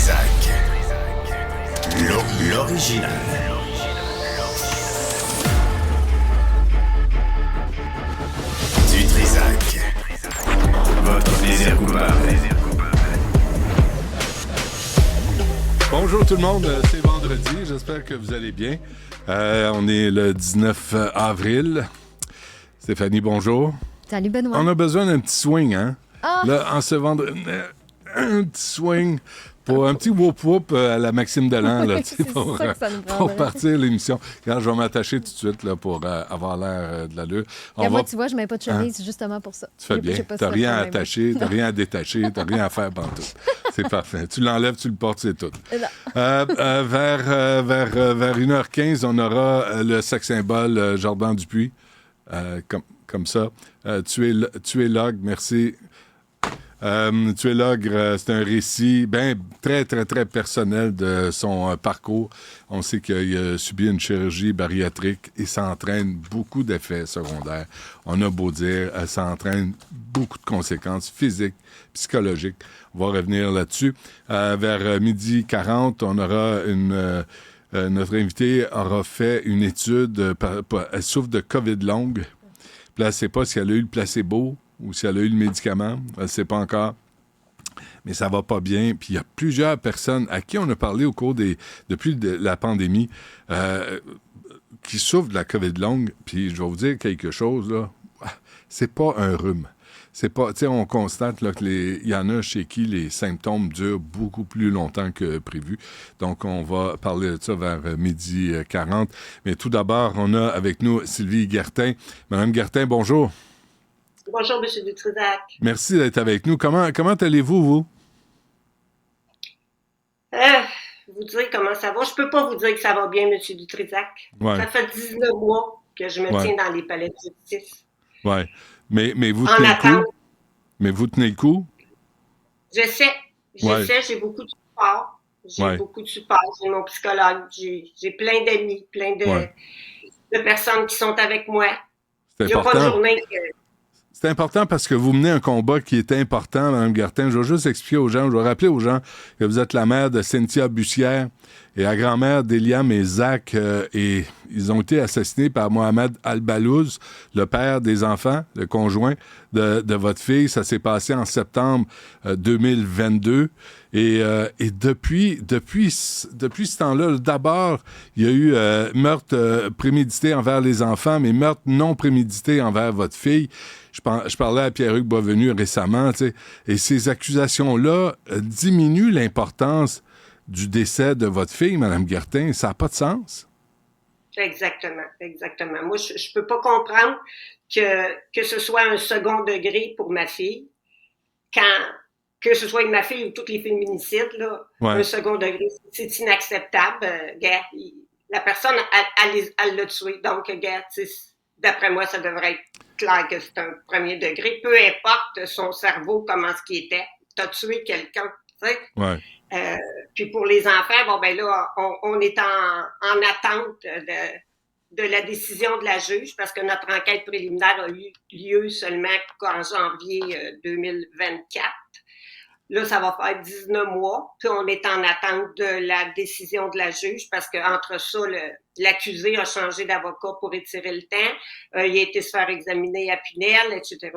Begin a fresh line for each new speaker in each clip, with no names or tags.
Trizac. L'original. Du Trizac. Votre plaisir coupable.
Bonjour tout le monde, c'est vendredi, j'espère que vous allez bien. On est le 19 avril. Stéphanie, bonjour.
Salut Benoît.
On a besoin d'un petit swing, hein?
Oh.
Là, en ce vendredi, un petit swing pour un petit whoop-whoop à la Maxime Delan, là,
Oui,
pour,
ça que ça nous
pour
prendrait.
partir l'émission. Regarde, je vais m'attacher tout de suite là, pour avoir l'air de l'allure.
Moi, tu vois, je mets pas de chemise justement pour ça.
Tu fais bien.
T'as
T'as rien à attacher, t'as rien à détacher, t'as rien à faire pantoute. C'est parfait. Tu l'enlèves, tu le portes, c'est tout. Vers 1h15, on aura le sex symbole Jordan Dupuis. Comme ça. Tu es log, merci. Tu es logre, c'est un récit très, très, très personnel de son parcours. On sait qu'il a subi une chirurgie bariatrique et ça entraîne beaucoup d'effets secondaires. On a beau dire, ça entraîne beaucoup de conséquences physiques, psychologiques. On va revenir là-dessus. Vers 12h40, on aura notre invité aura fait une étude. Elle souffre de COVID longue. Puis là, elle ne sait pas si elle a eu le placebo ou si elle a eu le médicament. Elle ne sait pas encore. Mais ça va pas bien. Puis il y a plusieurs personnes à qui on a parlé depuis la pandémie qui souffrent de la COVID longue. Puis je vais vous dire quelque chose, là. C'est pas un rhume. C'est pas, tu sais, on constate là, qu'il y en a chez qui les symptômes durent beaucoup plus longtemps que prévu. Donc, on va parler de ça vers 12h40. Mais tout d'abord, on a avec nous Sylvie Guertin. Madame Guertin, bonjour.
Bonjour, M. Dutrizac.
Merci d'être avec nous. Comment allez-vous, vous?
Vous dire comment ça va. Je peux pas vous dire que ça va bien, M. Dutrizac.
Ouais.
Ça fait 19 mois que je me tiens dans les palais de justice.
Oui. Mais vous tenez le coup? Mais vous tenez le coup?
J'essaie, j'ai beaucoup de support. J'ai mon psychologue, j'ai plein d'amis, plein de personnes qui sont avec moi.
C'est important.
Il n'y a pas de journée que...
C'est important parce que vous menez un combat qui est important, Mme Guertin. Je vais juste expliquer aux gens, je vais rappeler aux gens que vous êtes la mère de Cynthia Bussière et la grand-mère d'Eliam et Zach. Et ils ont été assassinés par Mohamed Al-Balouz, le père des enfants, le conjoint de votre fille. Ça s'est passé en septembre 2022. Et depuis ce temps-là, d'abord, il y a eu meurtre prémédité envers les enfants, mais meurtre non prémédité envers votre fille. Je parlais à Pierre-Hugues Boisvenu récemment, tu sais, et ces accusations-là diminuent l'importance du décès de votre fille, Mme Guertin. Ça n'a pas de sens?
Exactement. Moi, je peux pas comprendre que ce soit un second degré pour ma fille, que ce soit ma fille ou toutes les féminicides, là, un second degré, c'est inacceptable. La personne, elle l'a tué. Donc, d'après moi, ça devrait être clair que c'est un premier degré. Peu importe son cerveau, comment ce qui était. T'as tué quelqu'un, tu sais.
Ouais.
Puis pour les enfants, on est en attente de la décision de la juge parce que notre enquête préliminaire a eu lieu seulement en janvier 2024. Là, ça va faire 19 mois, puis on est en attente de la décision de la juge parce qu'entre ça, l'accusé a changé d'avocat pour étirer le temps. Il a été se faire examiner à Pinel, etc.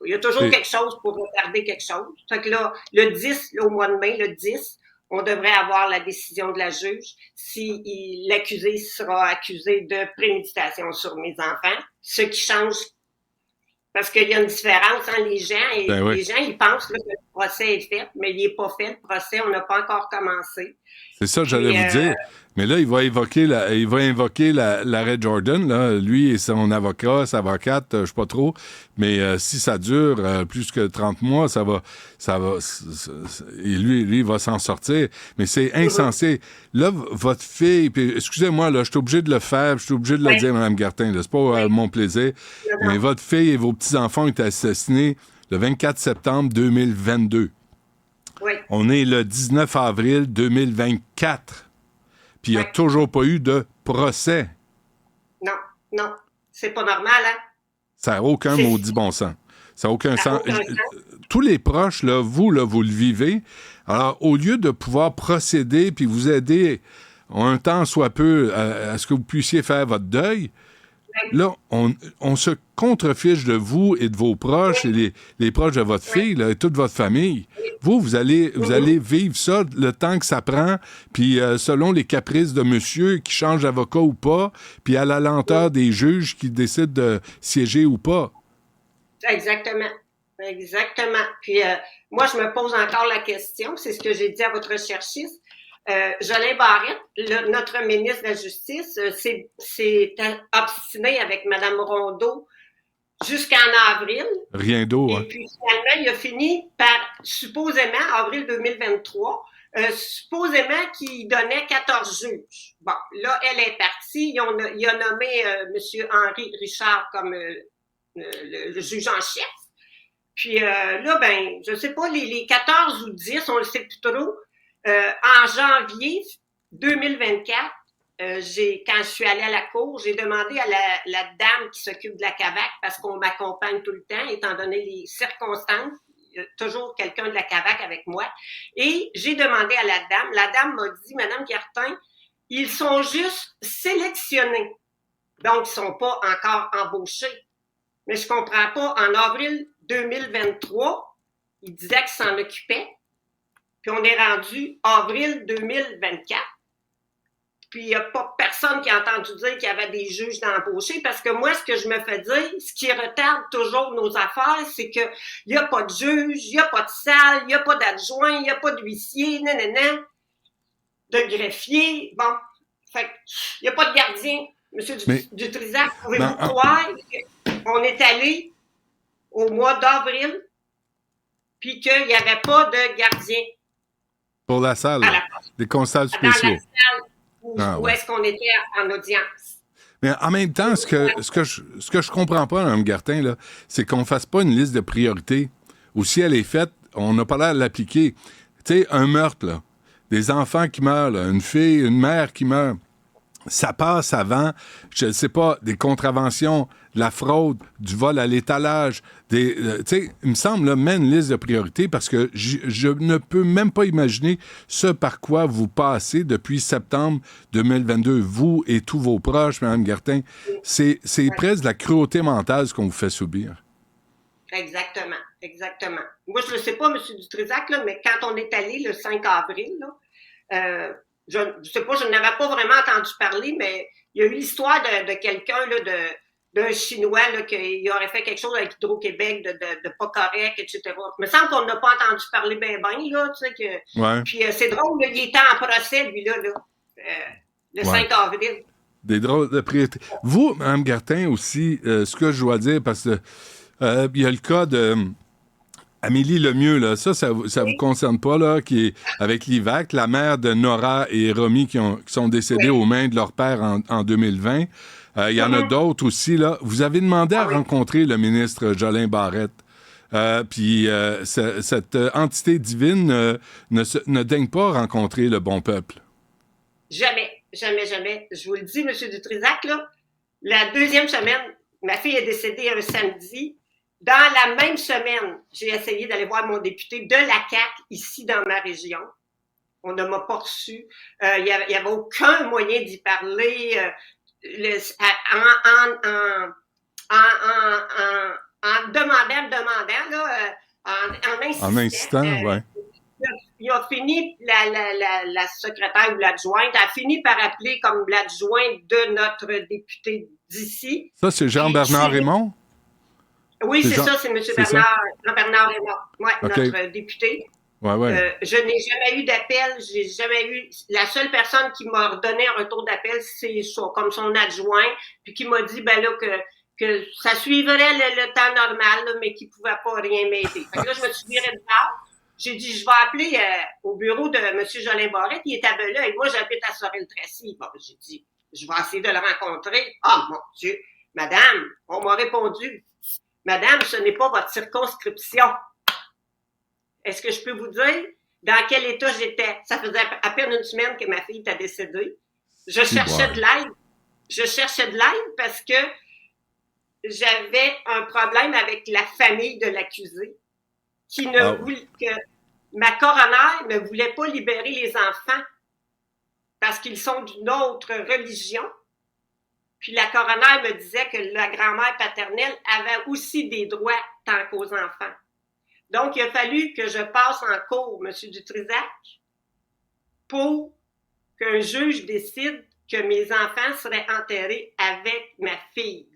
Il y a toujours quelque chose pour retarder quelque chose. Fait que là, le 10, au mois de mai, le 10, on devrait avoir la décision de la juge si l'accusé sera accusé de préméditation sur mes enfants, ce qui change. Parce qu'il y a une différence entre les gens. Les gens, ils pensent là, que le procès est fait, mais il n'est pas fait. Le procès, on n'a pas encore commencé.
C'est ça, j'allais vous dire. Mais là, il va invoquer l'arrêt Jordan, là. Lui et son avocat, sa avocate, je sais pas trop. Mais si ça dure plus que 30 mois, ça va. Et lui, il va s'en sortir. Mais c'est insensé. Là, votre fille, puis excusez-moi, là, je suis obligé de le faire, je suis obligé de le dire, Mme Guertin. Là, c'est pas mon plaisir. Mais votre fille et vos petits-enfants ont été assassinés le 24 septembre 2022.
Oui.
On est le 19 avril 2024. Puis il n'y a toujours pas eu de procès.
Non. C'est pas normal, hein?
Ça n'a aucun maudit bon sens. Ça n'a aucun sens. tous les proches, là, vous le vivez. Alors, au lieu de pouvoir procéder puis vous aider un temps soit peu à ce que vous puissiez faire votre deuil, là, on se contrefiche de vous et de vos proches et les proches de votre fille là, et toute votre famille. Vous allez vivre ça le temps que ça prend, puis selon les caprices de monsieur qui change d'avocat ou pas, puis à la lenteur des juges qui décident de siéger ou pas.
Exactement. Exactement. Puis moi, je me pose encore la question, c'est ce que j'ai dit à votre recherchiste. Jolin Barrette, notre ministre de la Justice, s'est obstiné avec Mme Rondeau jusqu'en avril.
Rien d'eau.
Et puis finalement, il a fini par, supposément, avril 2023, supposément qu'il donnait 14 juges. Bon, là, elle est partie. Il a nommé M. Henri Richard comme le juge en chef. Puis là, ben, je sais pas, les 14 ou 10, on le sait plus trop. En janvier 2024, quand je suis allée à la cour, j'ai demandé à la dame qui s'occupe de la CAVAC, parce qu'on m'accompagne tout le temps, étant donné les circonstances, il y a toujours quelqu'un de la CAVAC avec moi, et j'ai demandé à la dame m'a dit, Madame Cartin, ils sont juste sélectionnés, donc ils sont pas encore embauchés. Mais je comprends pas, en avril 2023, il disait qu'il s'en occupait, puis on est rendu avril 2024. Puis il n'y a pas personne qui a entendu dire qu'il y avait des juges d'embaucher, parce que moi, ce que je me fais dire, ce qui retarde toujours nos affaires, c'est qu'il n'y a pas de juge, il n'y a pas de salle, il n'y a pas d'adjoint, il n'y a pas d'huissier, de greffier. Bon, fait il n'y a pas de gardien. Monsieur Dutrisac, pouvez-vous croire qu'on est allé au mois d'avril, puis qu'il n'y avait pas de gardien?
Pour la salle, des constables spéciaux.
Dans la salle où est-ce qu'on était en audience.
Mais en même temps, ce que je comprends pas, Mme Gartin, là, c'est qu'on fasse pas une liste de priorités. Ou si elle est faite, on n'a pas l'air de l'appliquer. Tu sais, un meurtre, là, des enfants qui meurent, là, une fille, une mère qui meurt, ça passe avant, je ne sais pas, des contraventions, de la fraude, du vol à l'étalage, tu sais, il me semble, là, mets une liste de priorités parce que je ne peux même pas imaginer ce par quoi vous passez depuis septembre 2022, vous et tous vos proches, Mme Gartin. C'est presque de la cruauté mentale ce qu'on vous fait subir.
Exactement, exactement. Moi, je ne sais pas, M. Dutrisac, là, mais quand on est allé le 5 avril, là, je ne sais pas, je n'avais pas vraiment entendu parler, mais il y a eu l'histoire de quelqu'un, là, d'un Chinois, là, qui aurait fait quelque chose avec Hydro-Québec de pas correct, etc. Il me semble qu'on n'a pas entendu parler ben, là, tu sais, que...
Ouais.
Puis c'est drôle, là, il était en procès, lui-là, le 5 avril.
Des drôles de priorités. Vous, Mme Gartin, aussi, ce que je dois dire, parce que il y a le cas de... Amélie Lemieux, là, ça vous concerne pas, là, qui est avec l'IVAC, la mère de Nora et Romy qui sont décédés aux mains de leur père en 2020. Il y en a d'autres aussi, là. Vous avez demandé à rencontrer le ministre Jolin Barrette. Puis cette entité divine ne daigne pas rencontrer le bon peuple.
Jamais, jamais, jamais. Je vous le dis, M. Dutrisac, là, la deuxième semaine, ma fille est décédée un samedi. Dans la même semaine, j'ai essayé d'aller voir mon député de la CAQ ici dans ma région. On ne m'a pas reçu. Il y avait aucun moyen d'y parler. En demandant, là, en insistant.
En insistant, oui.
Il a fini, la secrétaire ou l'adjointe a fini par appeler comme l'adjointe de notre député d'ici.
Ça, c'est Jean-Bernard Raymond?
Oui, c'est ça, c'est M. Jean-Bernard Raymond, notre député.
Ouais.
Je n'ai jamais eu d'appel, j'ai jamais eu... La seule personne qui m'a redonné un retour d'appel, c'est comme son adjoint, puis qui m'a dit ben là que ça suivrait le temps normal, là, mais qu'il ne pouvait pas rien m'aider. Fait que là, je me suis virée de part. J'ai dit, je vais appeler au bureau de M. Jolin Barrette, il est à Bella, et moi, j'habite à Sorel-Tracy. Bon, j'ai dit, je vais essayer de le rencontrer. Ah, mon Dieu, madame, on m'a répondu, madame, ce n'est pas votre circonscription. Est-ce que je peux vous dire dans quel état j'étais? Ça faisait à peine une semaine que ma fille était décédée. Je cherchais de l'aide. Je cherchais de l'aide parce que j'avais un problème avec la famille de l'accusé. que ma coroner ne voulait pas libérer les enfants parce qu'ils sont d'une autre religion. Puis la coroner me disait que la grand-mère paternelle avait aussi des droits tant qu'aux enfants. Donc, il a fallu que je passe en cours, M. Dutrisac, pour qu'un juge décide que mes enfants seraient enterrés avec ma fille.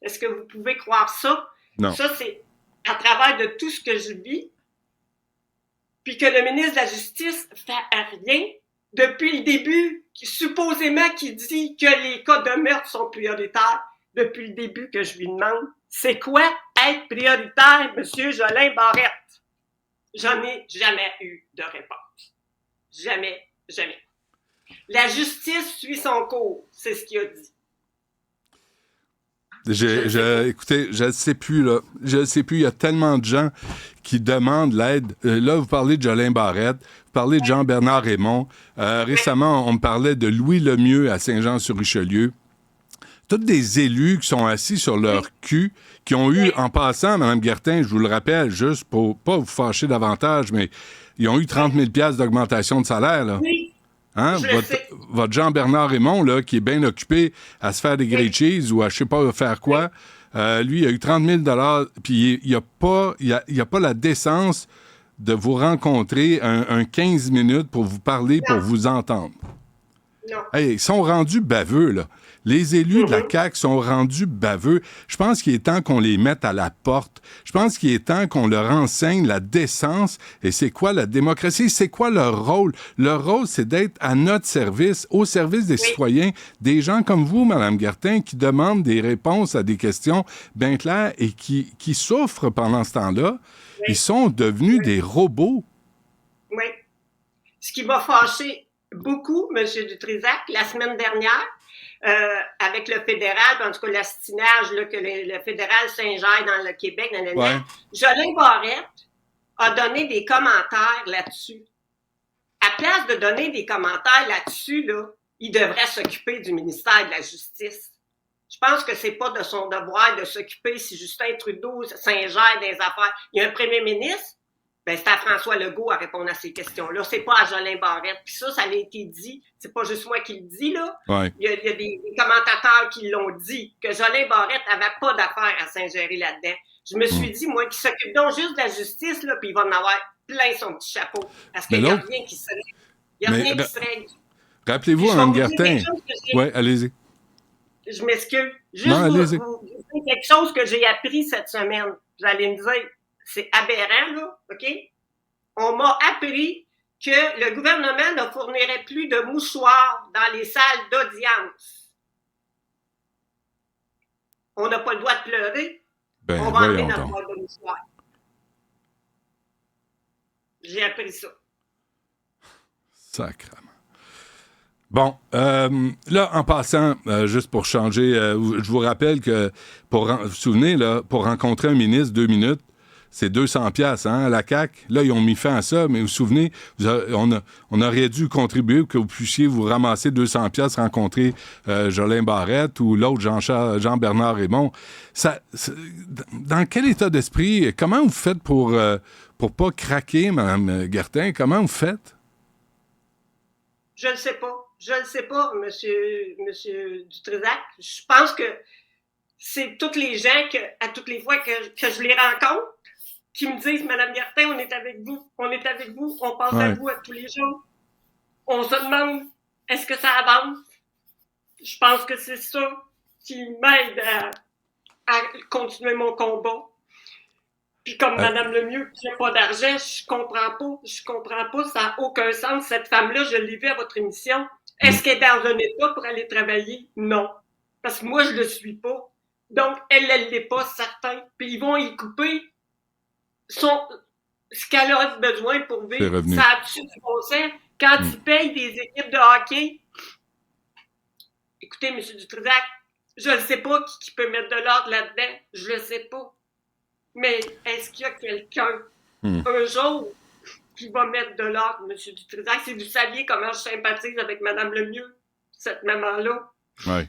Est-ce que vous pouvez croire ça?
Non.
Ça, c'est à travers de tout ce que je vis, puis que le ministre de la Justice fait rien depuis le début, supposément qu'il dit que les cas de meurtre sont prioritaires, depuis le début que je lui demande, c'est quoi être prioritaire, M. Jolin Barrette? J'en ai jamais eu de réponse. Jamais, jamais. La justice suit son cours, c'est ce qu'il a dit.
Écoutez, je ne sais plus, là. Je ne sais plus, il y a tellement de gens qui demandent l'aide. Là, vous parlez de Jolin Barrette, vous parlez de Jean-Bernard Raymond. Récemment, on me parlait de Louis Lemieux à Saint-Jean-sur-Richelieu. Tous des élus qui sont assis sur leur cul, qui ont eu, en passant, Mme Guertin, je vous le rappelle, juste pour pas vous fâcher davantage, mais ils ont eu 30 000 $ d'augmentation de salaire, là.
Oui.
Hein? Votre Jean-Bernard Raymond, là, qui est bien occupé à se faire des grilled cheese ou à je sais pas faire quoi, lui, il a eu 30 000 $, puis il a pas la décence de vous rencontrer un 15 minutes pour vous parler, pour vous entendre.
Non.
Hey, ils sont rendus baveux, là. Les élus de la CAQ sont rendus baveux. Je pense qu'il est temps qu'on les mette à la porte. Je pense qu'il est temps qu'on leur enseigne la décence. Et c'est quoi la démocratie? C'est quoi leur rôle? Leur rôle, c'est d'être à notre service, au service des citoyens, des gens comme vous, Mme Guertin, qui demandent des réponses à des questions bien claires et qui souffrent pendant ce temps-là. Oui. Ils sont devenus des robots.
Oui. Ce qui m'a fâché beaucoup, M. Dutrisac, la semaine dernière, avec le fédéral, en tout cas l'astinage là, que le fédéral s'ingère dans le Québec, Jolin Barrette a donné des commentaires là-dessus. À place de donner des commentaires là-dessus, là, il devrait s'occuper du ministère de la Justice. Je pense que c'est pas de son devoir de s'occuper si Justin Trudeau s'ingère dans les affaires. Il y a un premier ministre, ben c'est à François Legault à répondre à ces questions-là. C'est pas à Jolin Barrette. Puis ça a été dit. C'est pas juste moi qui le dis, là.
Ouais.
Il y a des commentateurs qui l'ont dit, que Jolin Barrette avait pas d'affaire à s'ingérer là-dedans. Je me suis dit, moi, qu'il s'occupe donc juste de la justice, là, puis il va en avoir plein son petit chapeau. Parce qu'il n'y a rien qui se règle. Il n'y a rien qui se règle.
Rappelez-vous, Mme Guertin. Oui, allez-y.
Je m'excuse. Juste vous dire quelque chose que j'ai appris cette semaine. Vous allez me dire, c'est aberrant, là, OK? On m'a appris que le gouvernement ne fournirait plus de mouchoirs dans les salles d'audience. On n'a pas le droit de pleurer. On va enlever notre boîte de mouchoirs. J'ai appris ça.
Sacrément. Bon, là, en passant, juste pour changer, je vous rappelle que, vous vous souvenez, là, pour rencontrer un ministre 2 minutes, c'est 200 $, hein, à la CAQ. Là, ils ont mis fin à ça, mais vous vous souvenez, on aurait dû contribuer pour que vous puissiez vous ramasser 200 $, rencontrer Jolin Barrette ou l'autre Jean-Bernard Raymond. Dans quel état d'esprit, comment vous faites pour pas craquer, Mme Guertin? Comment vous faites?
Je ne sais pas. Je ne sais pas, monsieur Dutrisac. Je pense que c'est tous les gens à toutes les fois que je les rencontre qui me disent, Mme Guertin, on est avec vous, on pense à vous à tous les jours. On se demande, est-ce que ça avance? Je pense que c'est ça qui m'aide à continuer mon combat. Puis comme Mme Lemieux, qui n'a pas d'argent, je comprends pas, ça n'a aucun sens. Cette femme-là, je l'ai vue à votre émission. Est-ce qu'elle est dans un état pour aller travailler? Non. Parce que moi, je le suis pas. Donc, elle l'est pas, certain. Puis ils vont y couper ce qu'elle a besoin pour vivre. Ça a-tu du bon sens? Quand ils payent des équipes de hockey, écoutez, M. Dutrisac, je ne sais pas qui peut mettre de l'ordre là-dedans. Je le sais pas. Mais est-ce qu'il y a quelqu'un, un jour, qui va mettre de l'ordre, M. Dutrisac? Si vous saviez comment je sympathise avec Mme Lemieux, cette maman-là.
Oui.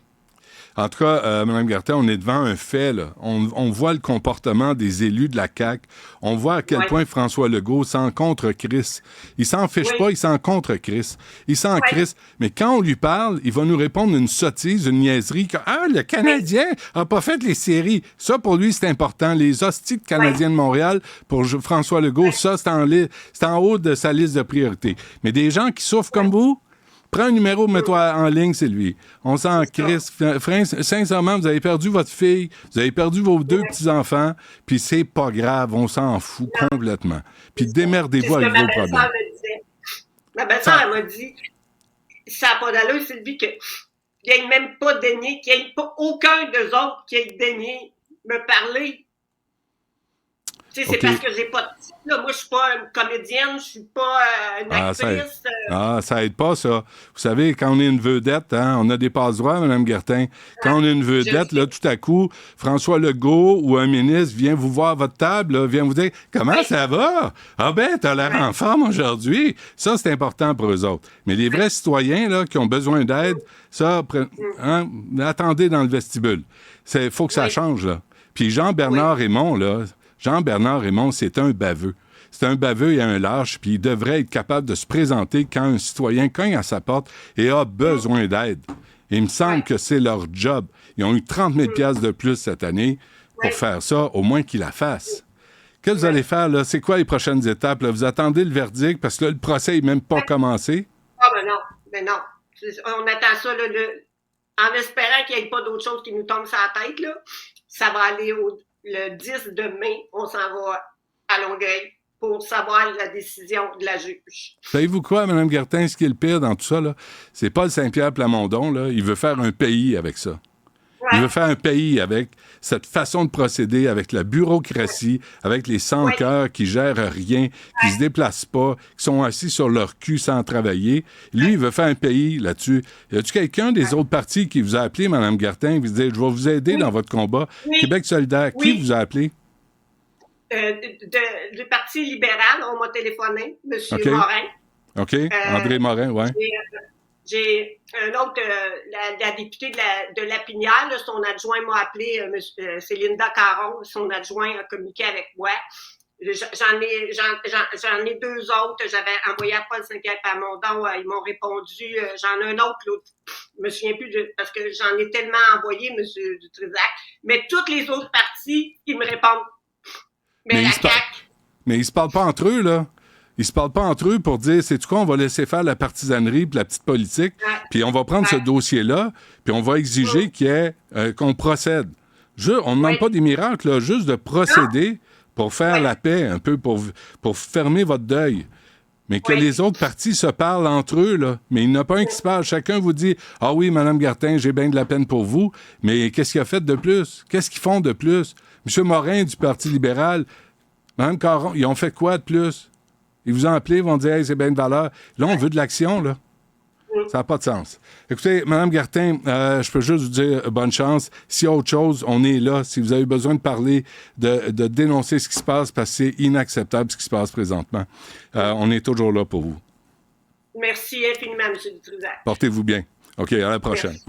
En tout cas, Mme Gartin, on est devant un fait, là. On voit le comportement des élus de la CAQ. On voit à quel point François Legault s'en contre Chris. Il s'en fiche pas, il s'en contre Chris. Il s'en crisse. Mais quand on lui parle, il va nous répondre une sottise, une niaiserie. Le Canadien a pas fait les séries. Ça, pour lui, c'est important. Les hosties de Canadiens de Montréal, pour François Legault, ça, c'est en haut de sa liste de priorités. Mais des gens qui souffrent comme vous, prends un numéro, mets-toi en ligne, c'est lui. On s'en crisse. Sincèrement, vous avez perdu votre fille, vous avez perdu vos 2 petits-enfants, puis c'est pas grave, on s'en fout complètement. Puis démerdez-vous avec vos problèmes.
Ma belle-sœur, elle m'a dit, ça n'a pas d'allure, Sylvie, qu'il n'y ait même pas daigné, qu'il n'y ait pas aucun d'eux autres qui ait daigné me parler. Tu sais, c'est parce que j'ai pas de titre, là. Moi, je suis pas une comédienne, je suis pas une actrice.
Ça aide pas, ça. Vous savez, quand on est une vedette, hein, on a des passe-droits, Mme Gertin. Quand on est une vedette, là, tout à coup, François Legault ou un ministre vient vous voir à votre table, là, vient vous dire « Comment ça va? Ah ben, t'as l'air en forme aujourd'hui. » Ça, c'est important pour eux autres. Mais les vrais citoyens, là, qui ont besoin d'aide, ça, attendez dans le vestibule. Il faut que ça change, là. Puis Jean-Bernard Raymond, là... Jean-Bernard Raymond, c'est un baveux. C'est un baveux et un lâche, puis il devrait être capable de se présenter quand un citoyen cogne à sa porte et a besoin d'aide. Il me semble que c'est leur job. Ils ont eu 30 000 $ de plus cette année pour faire ça, au moins qu'ils la fassent. Qu'est-ce que vous allez faire, là? C'est quoi les prochaines étapes, là? Vous attendez le verdict, parce que là, le procès n'est même pas commencé?
Ah, ben non. On attend ça, là, en espérant qu'il n'y ait pas d'autres choses qui nous tombent sur la tête, là. Ça va aller le 10 de mai, on s'en va à Longueuil pour savoir la décision de la juge.
Savez-vous quoi, Mme Gertin, ce qui est le pire dans tout ça, là? C'est Paul Saint-Pierre Plamondon, là, il veut faire un pays avec ça. Il veut faire un pays avec cette façon de procéder, avec la bureaucratie, avec les sans-cœurs qui gèrent rien, qui se déplacent pas, qui sont assis sur leur cul sans travailler. Lui, il veut faire un pays là-dessus. Y a-tu quelqu'un des autres partis qui vous a appelé, Mme Gertin, qui vous dit « Je vais vous aider dans votre combat ». Québec solidaire, qui vous a appelé?
Du Parti libéral, on m'a téléphoné, M. Morin.
OK, André Morin, oui.
J'ai un autre, la députée de Lapinière, là, son adjoint m'a appelé, c'est Linda Caron, son adjoint a communiqué avec moi. J'en ai 2 autres, j'avais envoyé à Paul Saint-Pierre Plamondon, ils m'ont répondu, j'en ai un autre, l'autre, je me souviens plus parce que j'en ai tellement envoyé, M. Dutrisac, mais toutes les autres partis, ils me répondent. Mais
ils se parlent pas entre eux, là. Ils se parlent pas entre eux pour dire, c'est-tu quoi, on va laisser faire la partisanerie puis la petite politique, puis on va prendre ce dossier-là, puis on va exiger qu'on procède. On ne demande pas des miracles, là, juste de procéder pour faire la paix, un peu, pour fermer votre deuil. Mais que les autres partis se parlent entre eux, là. Mais il n'y en a pas un qui se parle. Chacun vous dit, « Ah oui, Mme Gertin, j'ai bien de la peine pour vous, mais qu'est-ce qu'il a fait de plus? Qu'est-ce qu'ils font de plus? M. Morin du Parti libéral, Mme Caron, ils ont fait quoi de plus? » Ils vous ont appelé, ils vont dire hey, « c'est bien de valeur ». Là, on veut de l'action, là. Ça n'a pas de sens. Écoutez, Mme Gertin, je peux juste vous dire bonne chance. S'il y a autre chose, on est là. Si vous avez besoin de parler, de dénoncer ce qui se passe, parce que c'est inacceptable ce qui se passe présentement, on est toujours là pour vous.
Merci infiniment, M. Dutrisac.
Portez-vous bien. OK, à la prochaine.
Merci.